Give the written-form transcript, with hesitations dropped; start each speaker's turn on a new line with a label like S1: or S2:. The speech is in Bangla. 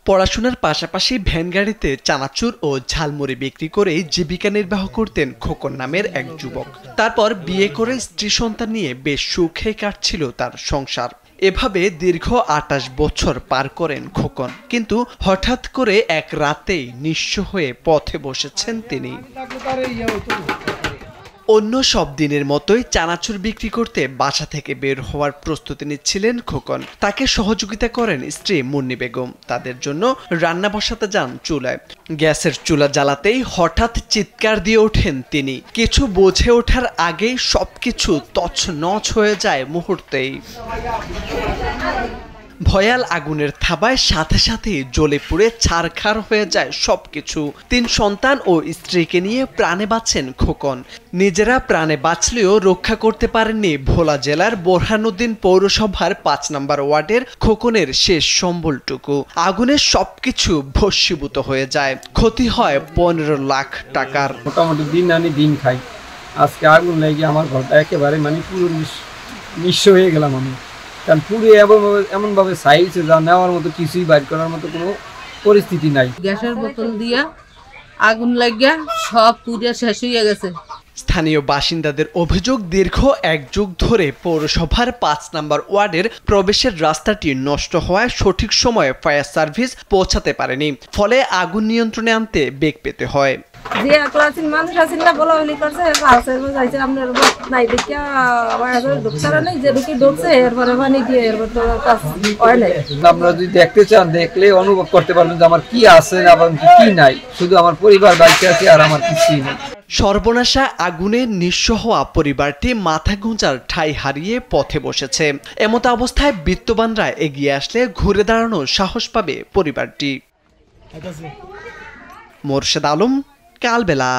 S1: পড়াশোনার পাশাপাশি ভ্যান গাড়িতে চানাচুর ও ঝালমুড়ি বিক্রি করে জীবিকা নির্বাহ করতেন খোকন নামের এক যুবক। তারপর বিয়ে করে স্ত্রী সন্তান নিয়ে বেশ সুখে কাটছিল তার সংসার। এভাবে দীর্ঘ ২৮ বছর পার করেন খোকন, কিন্তু হঠাৎ করে এক রাতেই নিঃস্ব হয়ে পথে বসেছেন তিনি। অন্য সব দিনের মতোই চানাচুর বিক্রি করতে বাসা থেকে বের হওয়ার প্রস্তুতি নিচ্ছিলেন খোকন। তাকে সহযোগিতা করেন স্ত্রী মুন্নি বেগম। তাদের জন্য রান্না বসাতে যান চুলায়। গ্যাসের চুলা জ্বালাতেই হঠাৎ চিৎকার দিয়ে ওঠেন তিনি। কিছু বুঝে ওঠার আগেই সবকিছু তছনছ হয়ে যায় মুহূর্তেই। ভয়াল আগুনের থাবায় সাথে সাথে জ্বলে পুড়ে ছারখার হয়ে যায় সবকিছু। ৩ সন্তান ও স্ত্রীকে নিয়ে প্রাণে বাঁচেন খোকন। নিজেরা প্রাণে বাঁচলেও রক্ষা করতে পারেননি ভোলা জেলার বোরহানুদ্দিন পৌরসভার ৫ নম্বর ওয়ার্ডের খোকনের শেষ সম্বলটুকু। আগুনে সবকিছু ভস্মীভূত হয়ে যায়। ক্ষতি হয় ১৫ লাখ টাকার।
S2: মোটামুটি দিন আনি দিন খাই। আজকে আগুন লেগে আমার ঘরটা একেবারে পুরো নিঃস্ব হয়ে গেলাম আমি। কারণ পুরো এমনভাবে সাইজ যা নেওয়ার মতো কিছুই বাইর করার মতো কোনো পরিস্থিতি নাই।
S3: গ্যাসের বোতল দিয়া আগুন লাগিয়া সব পুড়িয়া শেষ হয়ে গেছে।
S1: স্থানীয় বাসিন্দাদের অভিযোগ, দীর্ঘ ১ যুগ ধরে পৌরসভার ৫ নম্বর ওয়ার্ডের প্রবেশের রাস্তাটি নষ্ট হওয়ায় সঠিক সময়ে ফায়ার সার্ভিস পৌঁছাতে পারেনি। ফলে আগুন নিয়ন্ত্রণে আনতে বেগ পেতে হয়।
S4: যে ক্লাসিক মানুষ আছেন না বলা বলি করছে পাশে যাইছে আপনার নাই দেখিয়া আমার ডক্টর নাই যে ঢুকি ঢুকছে এরপরে পানি দিয়ে এরপর তো কাজ হয় নাই।
S2: আপনারা যদি দেখতে চান দেখলে অনুভব করতে পারবেন যে আমার কি আছে এবং কি নাই। শুধু আমার পরিবার বাইকে আছে আর আমার কিছুই নেই।
S1: সর্বনাশা আগুনে নিঃস্ব হওয়া পরিবারটি মাথা গোঁজার ঠাঁই হারিয়ে পথে বসেছে। এমত অবস্থায় বিত্তবানরা এগিয়ে আসলে ঘুরে দাঁড়ানোর সাহস পাবে পরিবারটি। মোরশেদ আলম, কালবেলা।